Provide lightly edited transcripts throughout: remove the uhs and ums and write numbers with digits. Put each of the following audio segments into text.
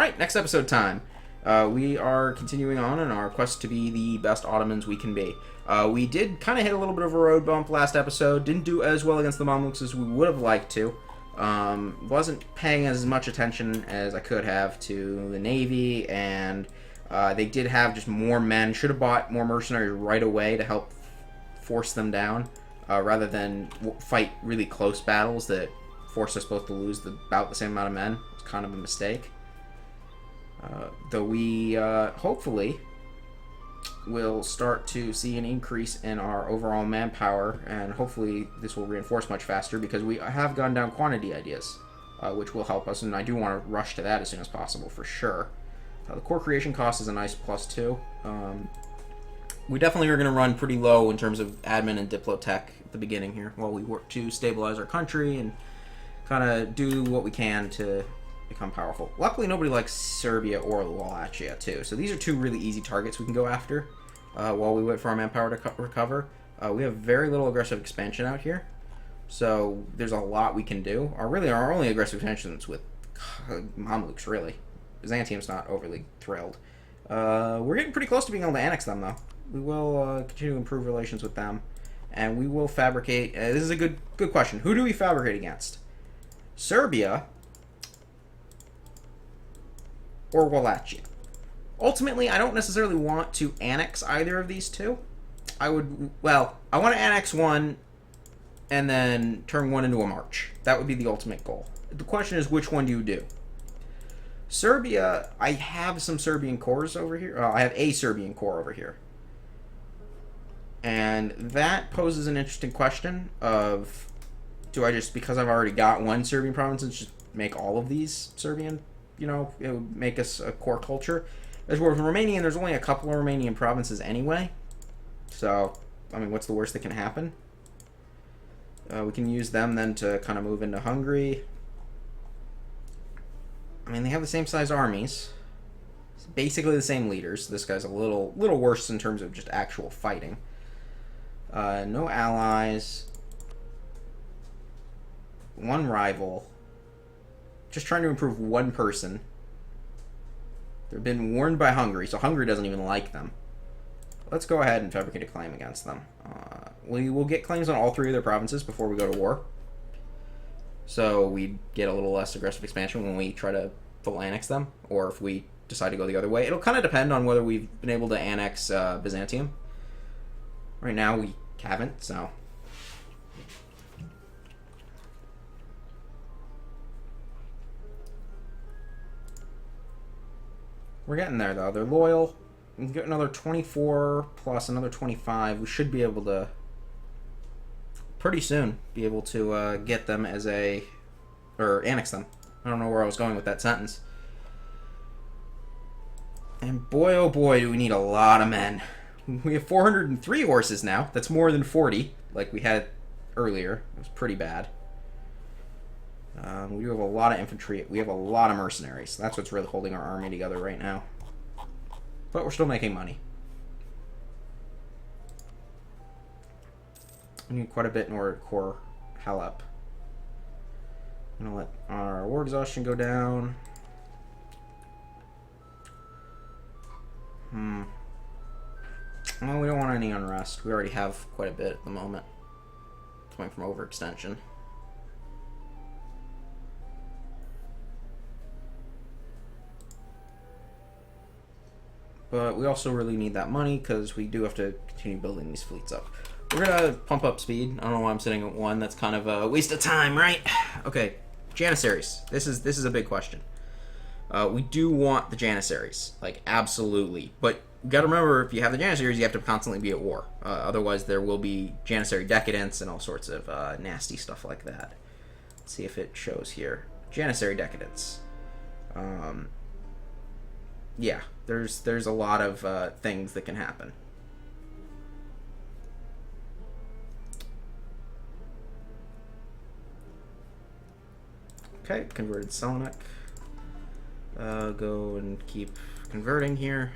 Alright, next episode time. We are continuing on in our quest to be the best Ottomans we can be. We did kind of hit a little bit of a road bump last episode. Didn't do as well against the Mamluks as we would have liked to. Wasn't paying as much attention as I could have to the Navy, and they did have just more men. Should have bought more mercenaries right away to help force them down, rather than fight really close battles that forced us both to lose about the same amount of men. It's kind of a mistake. Though we hopefully will start to see an increase in our overall manpower, and hopefully this will reinforce much faster because we have gone down quantity ideas, which will help us, and I do want to rush to that as soon as possible for sure. The core creation cost is a nice +2. We definitely are going to run pretty low in terms of admin and diplotech at the beginning here while we work to stabilize our country and kind of do what we can to become powerful. Luckily, nobody likes Serbia or Wallachia, too. So these are two really easy targets we can go after while we wait for our manpower to recover. We have very little aggressive expansion out here. So there's a lot we can do. Our only aggressive expansion is with Mamluks, really. Byzantium's not overly thrilled. We're getting pretty close to being able to annex them, though. We will continue to improve relations with them. And we will fabricate... this is a good question. Who do we fabricate against? Serbia or Wallachia? Ultimately, I don't necessarily want to annex either of these two. I want to annex one and then turn one into a march. That would be the ultimate goal. The question is, which one do you do? Serbia, I have some Serbian cores over here. I have a Serbian core over here. And that poses an interesting question of, do I just, because I've already got one Serbian province, just make all of these Serbian? You know, it would make us a core culture. As well as Romanian, there's only a couple of Romanian provinces anyway. So, I mean, what's the worst that can happen? We can use them then to kind of move into Hungary. I mean, they have the same size armies. It's basically the same leaders. This guy's a little worse in terms of just actual fighting. No allies. One rival. Just trying to improve one person. They've been warned by Hungary, so Hungary doesn't even like them. Let's go ahead and fabricate a claim against them. We will get claims on all three of their provinces before we go to war. So we get a little less aggressive expansion when we try to full annex them, or if we decide to go the other way. It'll kind of depend on whether we've been able to annex Byzantium. Right now we haven't, so... We're getting there, though. They're loyal. We can get another 24 plus another 25. We should be able to, pretty soon, be able to get them as or annex them. I don't know where I was going with that sentence. And boy, oh boy, do we need a lot of men. We have 403 horses now. That's more than 40, like we had earlier. It was pretty bad. We do have a lot of infantry. We have a lot of mercenaries. That's what's really holding our army together right now. But we're still making money. We need quite a bit in order to core Halep. I'm going to let our war exhaustion go down. Well, we don't want any unrest. We already have quite a bit at the moment. Coming from overextension. But we also really need that money because we do have to continue building these fleets up. We're going to pump up speed. I don't know why I'm sitting at 1. That's kind of a waste of time, right? Okay, Janissaries. This is a big question. We do want the Janissaries, like absolutely. But you got to remember, if you have the Janissaries, you have to constantly be at war. Otherwise, there will be Janissary decadence and all sorts of nasty stuff like that. Let's see if it shows here. Janissary decadence. Yeah, there's a lot of things that can happen. Okay, converted Selenik. Go and keep converting here.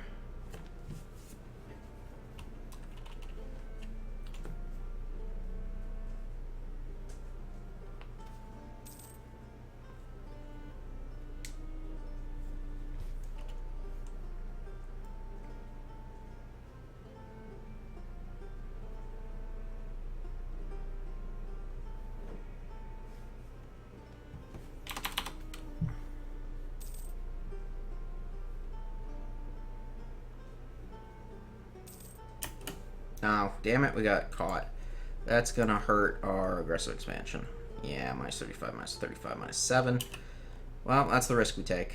Oh, damn it, we got caught. That's gonna hurt our aggressive expansion. Yeah, minus 35, minus 35, minus 7. Well, that's the risk we take.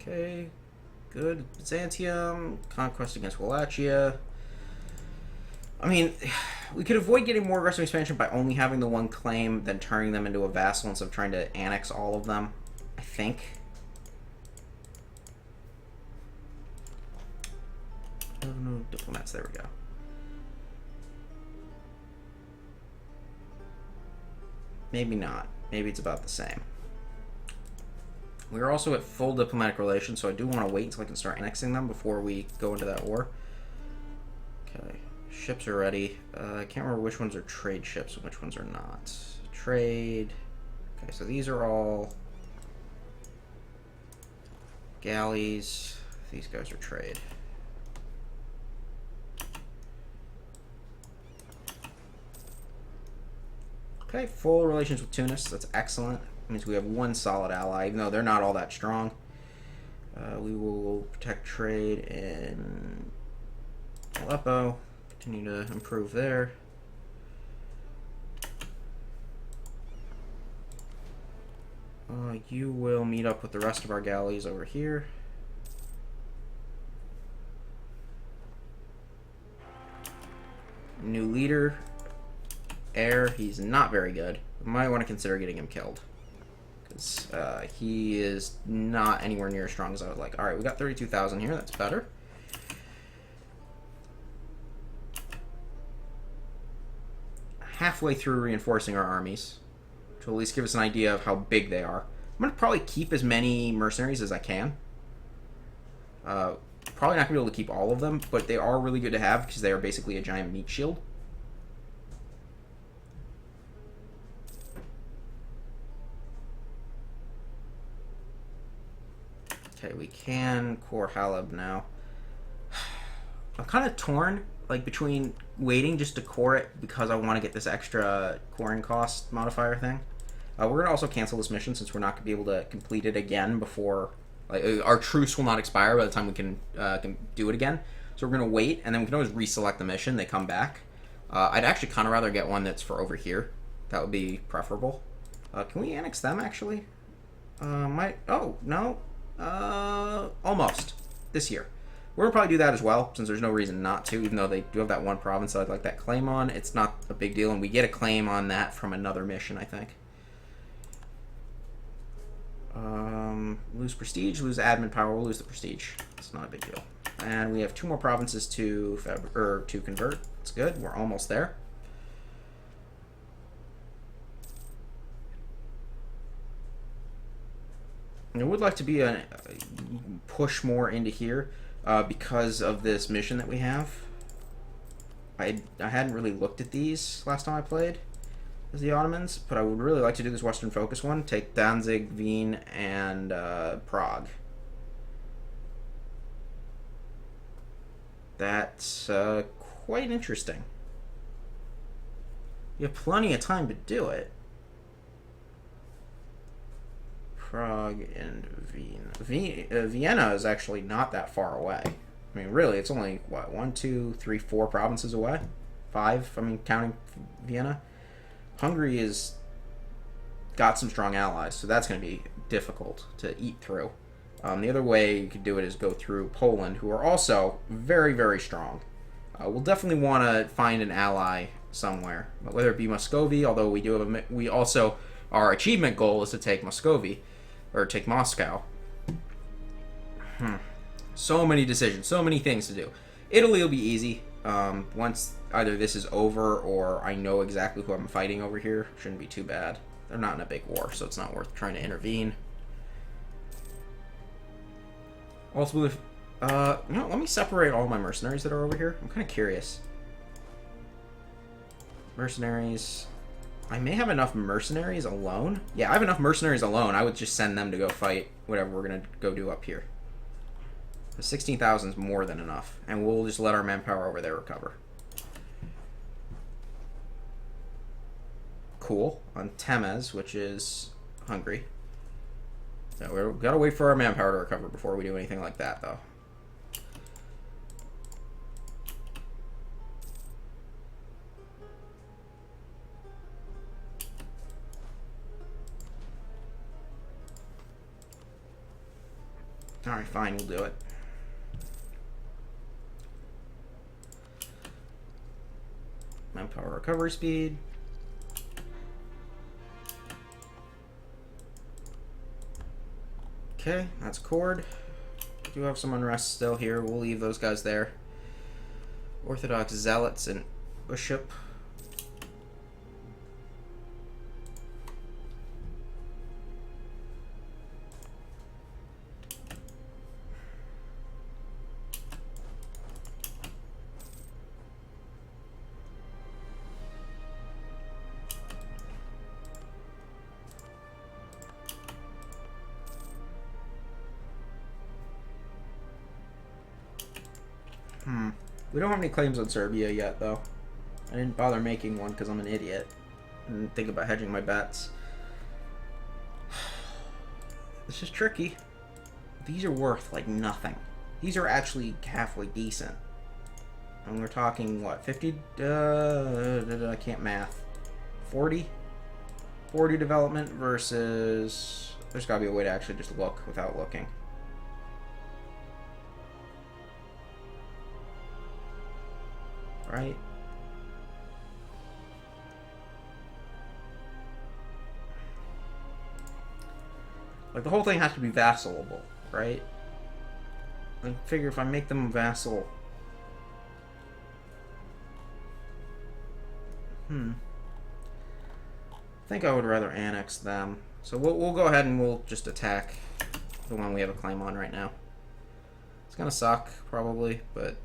Okay, good. Byzantium, conquest against Wallachia. I mean, we could avoid getting more aggressive expansion by only having the one claim than turning them into a vassal instead of trying to annex all of them, I think. Oh no, diplomats, there we go. Maybe not. Maybe it's about the same. We're also at full diplomatic relations, so I do want to wait until I can start annexing them before we go into that war. Okay, ships are ready. I can't remember which ones are trade ships and which ones are not. Trade. Okay, so these are all galleys. These guys are trade. Okay, full relations with Tunis. That's excellent. Means we have one solid ally, even though they're not all that strong. We will protect trade in Aleppo. Continue to improve there. You will meet up with the rest of our galleys over here. New leader. Heir. He's not very good. We might want to consider getting him killed. He is not anywhere near as strong as I would like. Alright, we got 32,000 here. That's better. Halfway through reinforcing our armies, to at least give us an idea of how big they are. I'm going to probably keep as many mercenaries as I can. Probably not going to be able to keep all of them, but they are really good to have because they are basically a giant meat shield. Okay, we can core Halab now. I'm kind of torn, like, between waiting just to core it because I want to get this extra coring cost modifier thing. We're going to also cancel this mission since we're not going to be able to complete it again before... Like, our truce will not expire by the time we can do it again. So we're going to wait, and then we can always reselect the mission. They come back. I'd actually kind of rather get one that's for over here. That would be preferable. Can we annex them, actually? Oh, no. Almost. This year. We're going to probably do that as well, since there's no reason not to, even though they do have that one province that I'd like that claim on. It's not a big deal, and we get a claim on that from another mission, I think. Lose prestige, lose admin power, we'll lose the prestige. It's not a big deal. And we have 2 more provinces to convert. It's good, we're almost there. I would like to be push more into here because of this mission that we have. I hadn't really looked at these last time I played as the Ottomans, but I would really like to do this Western Focus one. Take Danzig, Wien, and Prague. That's quite interesting. You have plenty of time to do it. Prague and Wien. Vienna is actually not that far away. I mean, really, it's only, what, 1, 2, 3, 4 provinces away? 5, I mean, counting Vienna. Hungary is got some strong allies, so that's going to be difficult to eat through. The other way you could do it is go through Poland, who are also very, very strong. We'll definitely want to find an ally somewhere, whether it be Muscovy, although we do have we also, our achievement goal is to take Muscovy, or take Moscow. So many decisions, so many things to do. Italy will be easy. Once either this is over or I know exactly who I'm fighting over here, shouldn't be too bad. They're not in a big war, so it's not worth trying to intervene. Also, Let me separate all my mercenaries that are over here. I'm kind of curious. Mercenaries. I may have enough mercenaries alone. Yeah, I have enough mercenaries alone. I would just send them to go fight whatever we're going to go do up here. 16,000 is more than enough. And we'll just let our manpower over there recover. Cool. On Temez, which is Hungary. So we've got to wait for our manpower to recover before we do anything like that, though. Alright, fine, we'll do it. Manpower recovery speed. Okay, that's cord. Do have some unrest still here. We'll leave those guys there. Orthodox zealots and bishop. We don't have any claims on Serbia yet, though. I didn't bother making one because I'm an idiot. I didn't think about hedging my bets. This is tricky. These are worth, like, nothing. These are actually halfway decent. And we're talking, what, 50? I can't math. 40? 40 development versus... There's gotta be a way to actually just look without looking. Right? Like, the whole thing has to be vassalable, right? I figure if I make them vassal... I think I would rather annex them. So we'll go ahead and we'll just attack the one we have a claim on right now. It's gonna suck, probably, but...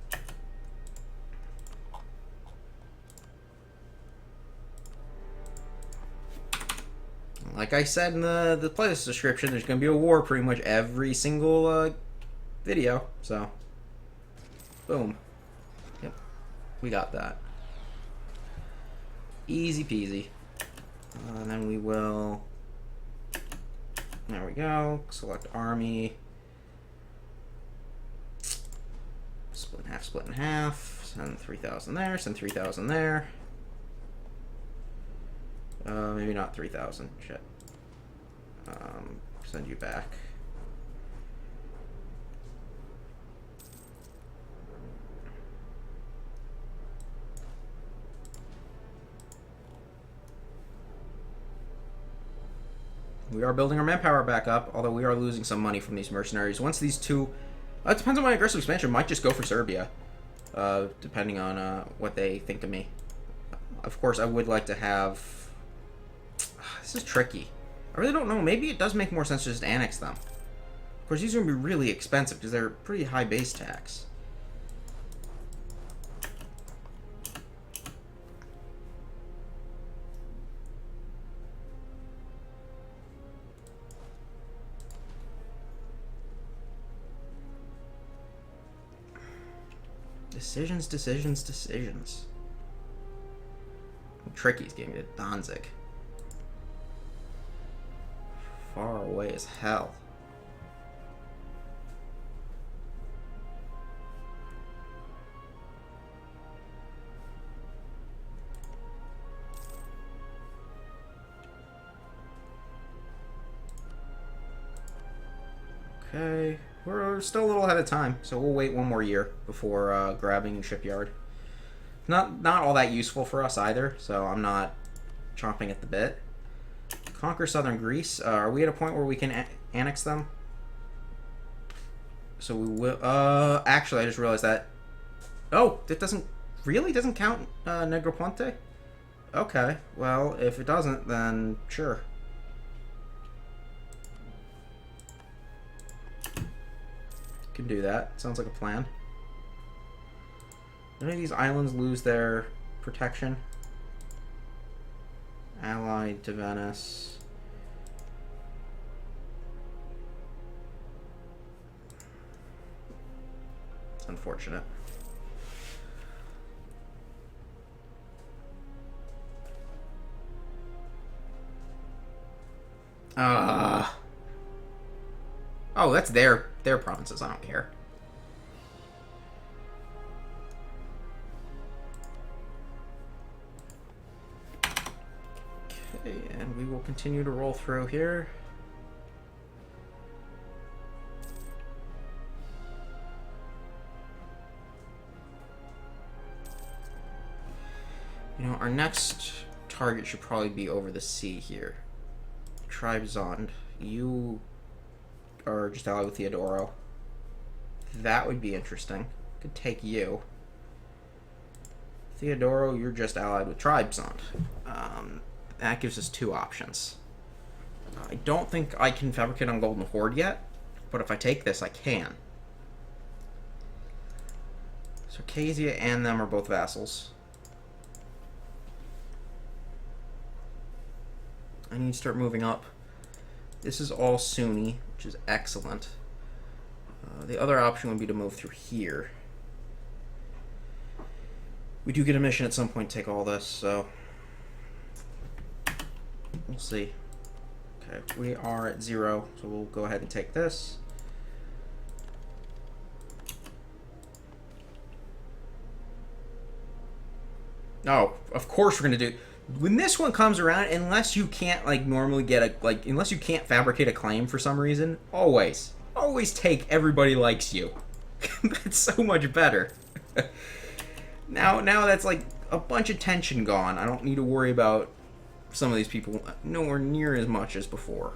Like I said in the playlist description, there's going to be a war pretty much every single video. So, boom. Yep, we got that. Easy peasy. And then we will... There we go. Select army. Split in half, split in half. Send 3,000 there, send 3,000 there. Maybe not 3,000. Shit. Send you back. We are building our manpower back up, although we are losing some money from these mercenaries. Once these two... it depends on my aggressive expansion. Might just go for Serbia, depending on what they think of me. Of course, I would like to have... This is tricky. I really don't know. Maybe it does make more sense to just annex them. Of course, these are going to be really expensive because they're pretty high base tax. Decisions, decisions, decisions. Tricky's getting to Danzig. Far away as hell. Okay, we're still a little ahead of time, so we'll wait one more year before grabbing Shipyard. Not all that useful for us either, so I'm not chomping at the bit. Conquer southern Greece. Are we at a point where we can annex them? So we will... actually, I just realized that... Oh, it doesn't... Really? Doesn't count Negroponte? Okay, well, if it doesn't, then sure. can do that. Sounds like a plan. None of these islands lose their protection. Allied to Venice. It's unfortunate. Oh, that's their provinces. I don't care. Okay, and we will continue to roll through here. You know, our next target should probably be over the sea here. Tribzond, you are just allied with Theodoro. That would be interesting. Could take you. Theodoro, you're just allied with Tribzond. That gives us two options. I don't think I can fabricate on Golden Horde yet, but if I take this, I can. Circassia and them are both vassals. I need to start moving up. This is all Sunni, which is excellent. The other option would be to move through here. We do get a mission at some point to take all this, so we'll see. Okay, we are at 0, so we'll go ahead and take this. Oh, of course we're gonna do. When this one comes around, unless you can't like normally get a unless you can't fabricate a claim for some reason, always take everybody likes you. That's so much better. Now that's like a bunch of tension gone. I don't need to worry about some of these people nowhere near as much as before.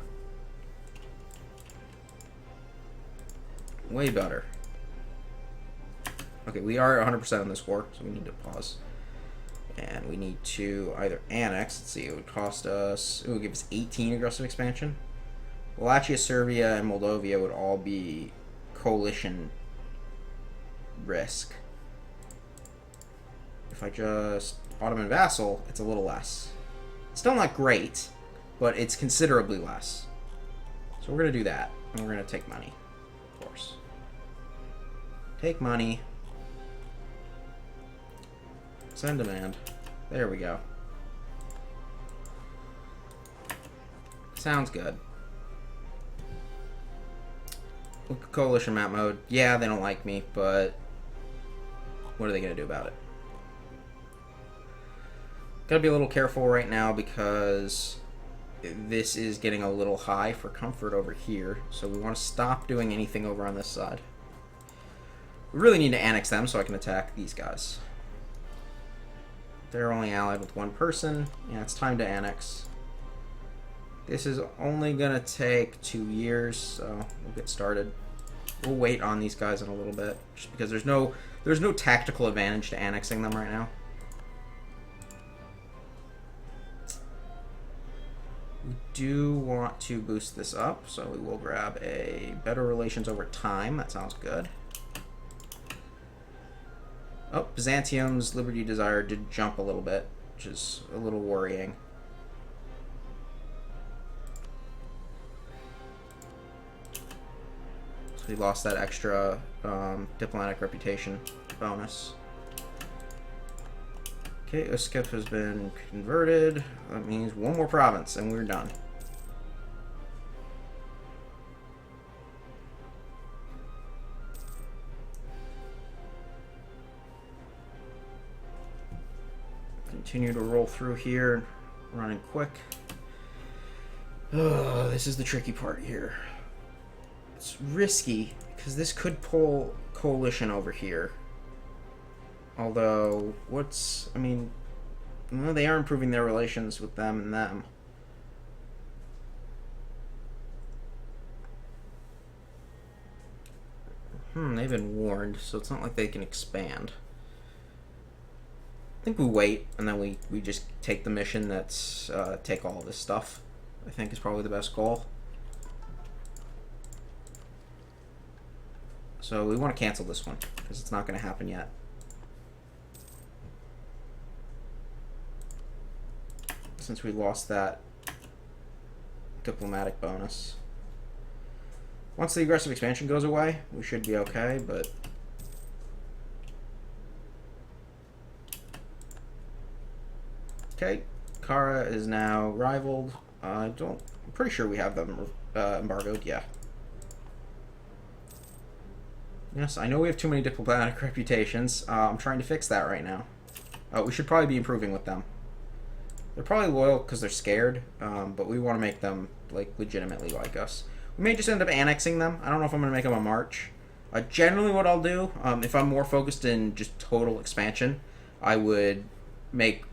Way better. Okay, we are 100% on this war, so we need to pause. And we need to either annex. Let's see, it would cost us. It would give us 18 aggressive expansion. Wallachia, Serbia, and Moldavia would all be coalition risk. If I just Ottoman vassal, it's a little less. Still not great, but it's considerably less. So we're going to do that. And we're going to take money, of course. Take money. Send demand. There we go. Sounds good. Look at coalition map mode. Yeah, they don't like me, but what are they going to do about it? Gotta be a little careful right now because this is getting a little high for comfort over here. So we want to stop doing anything over on this side. We really need to annex them so I can attack these guys. They're only allied with one person. Yeah, it's time to annex. This is only gonna take 2 years, so we'll get started. We'll wait on these guys in a little bit, just because there's no tactical advantage to annexing them right now. We do want to boost this up, so we will grab a better relations over time. That sounds good. Oh, Byzantium's Liberty Desire did jump a little bit, which is a little worrying. So we lost that extra diplomatic reputation bonus. Okay, Uskip has been converted. That means one more province and we're done. Continue to roll through here, running quick. Oh, this is the tricky part here. It's risky because this could pull coalition over here. Although, I mean, well, they are improving their relations with them and them. They've been warned, so it's not like they can expand. I think we wait, and then we just take the mission that's take all of this stuff. I think is probably the best goal. So we want to cancel this one, because it's not going to happen yet. Since we lost that diplomatic bonus. Once the aggressive expansion goes away, we should be okay, but... Okay, Kara is now rivaled. I'm pretty sure we have them embargoed, yeah. Yes, I know we have too many diplomatic reputations. I'm trying to fix that right now. We should probably be improving with them. They're probably loyal because they're scared, but we want to make them like legitimately like us. We may just end up annexing them. I don't know if I'm going to make them a march. Generally what I'll do, if I'm more focused in just total expansion, I would make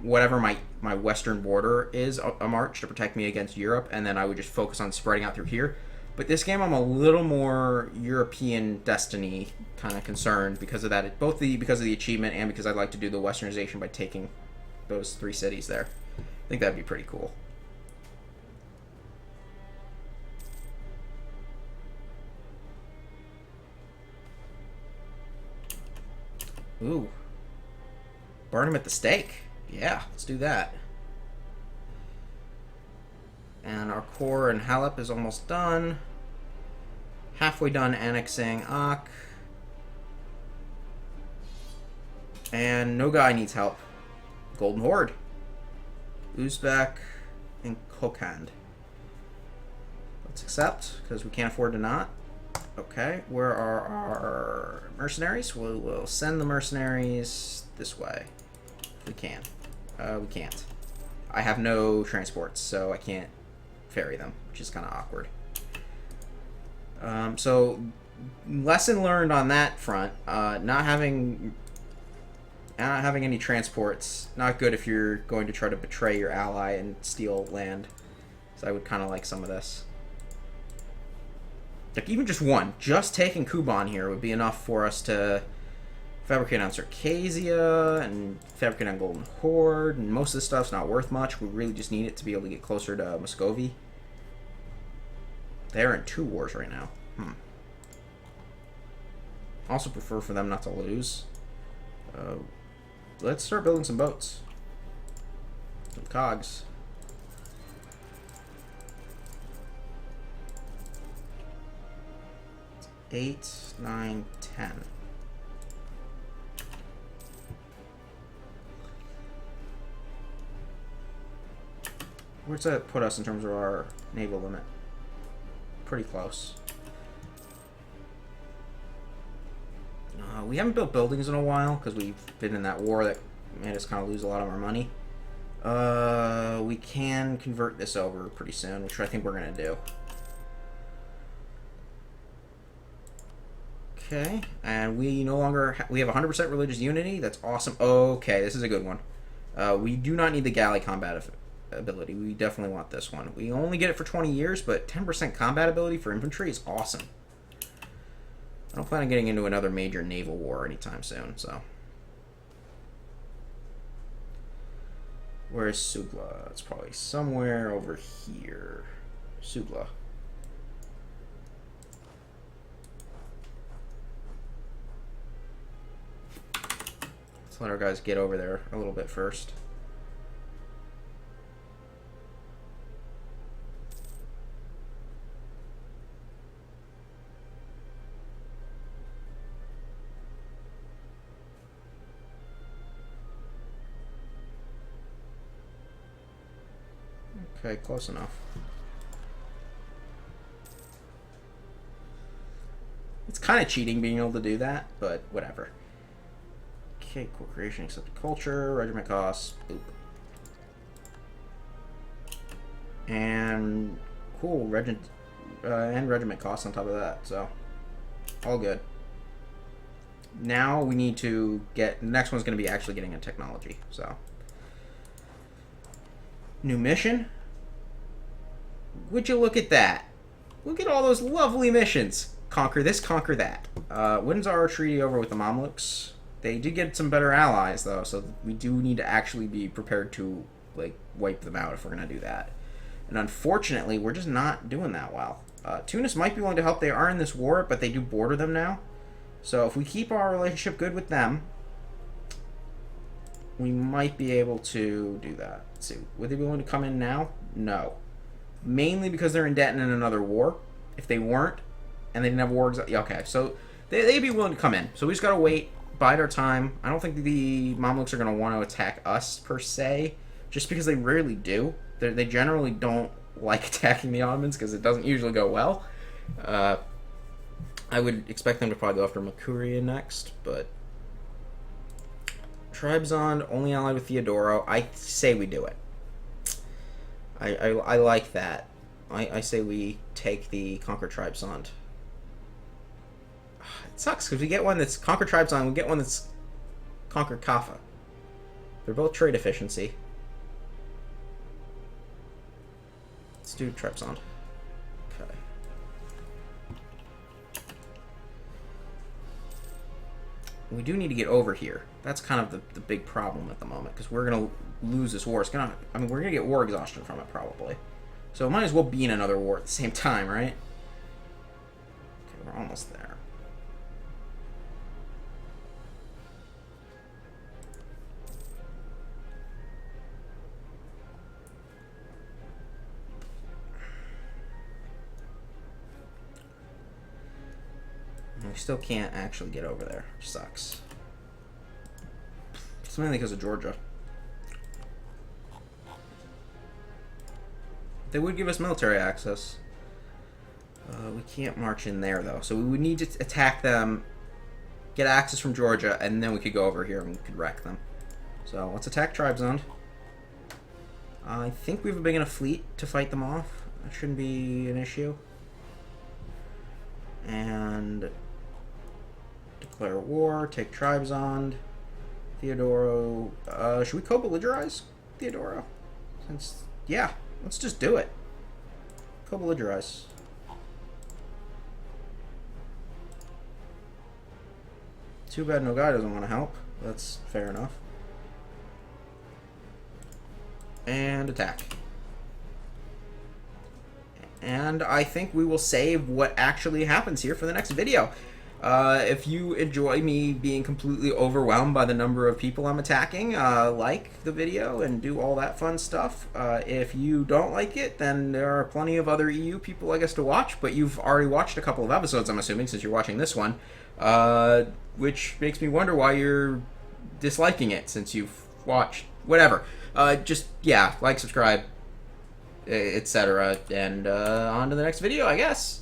whatever my western border is a march to protect me against Europe, and then I would just focus on spreading out through here. But this game, I'm a little more European destiny kind of concerned because of that. Both because of the achievement and because I'd like to do the westernization by taking those 3 cities there. I think that'd be pretty cool. Ooh. Burn him at the stake. Yeah, let's do that. And our core in Halep is almost done. Halfway done annexing Ak. And no guy needs help. Golden Horde. Uzbek and Kokand. Let's accept, because we can't afford to not. Okay, where are our mercenaries? We'll send the mercenaries this way. If we can. We can't. I have no transports, so I can't ferry them, which is kind of awkward. So, lesson learned on that front. Not having any transports, not good if you're going to try to betray your ally and steal land. So I would kind of like some of this. Like, even just one. Just taking Kuban here would be enough for us to fabricate on Circassia and fabricate on Golden Horde, and most of this stuff's not worth much. We really just need it to be able to get closer to Muscovy. They're in 2 wars right now. Also prefer for them not to lose. Let's start building some boats. Some cogs. Eight, 9, 10. Where's that put us in terms of our naval limit? Pretty close. We haven't built buildings in a while because we've been in that war that made us kind of lose a lot of our money. We can convert this over pretty soon, which I think we're going to do. Okay, and we no longer we have 100% religious unity. That's awesome. Okay, this is a good one. We do not need the galley combat ability. We definitely want this one. We only get it for 20 years, but 10% combat ability for infantry is awesome. I don't plan on getting into another major naval war anytime soon, so. Where is Sugla? It's probably somewhere over here. Sugla. Let's let our guys get over there a little bit first. Okay, close enough. It's kind of cheating being able to do that, but whatever. Okay, co-creation, accepted culture, regiment costs, boop. And cool, regiment costs on top of that, so all good. Now we need to get, the next one's going to be actually getting a technology, so. New mission. Would you look at that? Look at all those lovely missions. Conquer this, conquer that. When's our treaty over with the Mamluks? They did get some better allies, though, so we do need to actually be prepared to, like, wipe them out if we're going to do that. And unfortunately, we're just not doing that well. Tunis might be willing to help. They are in this war, but they do border them now. So if we keep our relationship good with them, we might be able to do that. Let's see. Would they be willing to come in now? No. Mainly because they're in debt and in another war. If they weren't, and they didn't have war... Okay, so they'd be willing to come in. So we just gotta wait, bide our time. I don't think the Mamluks are gonna want to attack us, per se, just because they rarely do. They generally don't like attacking the Ottomans, because it doesn't usually go well. I would expect them to probably go after Makuria next, but... Tribzond, only allied with Theodoro. I say we do it. I like that. I say we take the Conquer Tribzond. It sucks, because we get one that's Conquer Tribzond, we get one that's Conquer Kaffa. They're both trade efficiency. Let's do Tribzond. Okay. We do need to get over here. That's kind of the big problem at the moment, because we're going to lose this war. It's gonna, I mean, we're going to get war exhaustion from it, probably. So it might as well be in another war at the same time, right? Okay, we're almost there. We still can't actually get over there, which sucks. It's mainly because of Georgia. They would give us military access. We can't march in there, though. So we would need to attack them, get access from Georgia, and then we could go over here and we could wreck them. So let's attack Tribzond. I think we have a big enough fleet to fight them off. That shouldn't be an issue. And declare war, take Tribzond. Theodoro, should we co-belligerize Theodoro? Since, yeah, let's just do it. Co-belligerize. Too bad Nogai doesn't want to help. That's fair enough. And attack. And I think we will save what actually happens here for the next video. If you enjoy me being completely overwhelmed by the number of people I'm attacking, like the video and do all that fun stuff. If you don't like it, then there are plenty of other EU people, I guess, to watch, but you've already watched a couple of episodes, I'm assuming, since you're watching this one, which makes me wonder why you're disliking it, since you've watched. Whatever. Just, yeah, like, subscribe, etc., and on to the next video, I guess.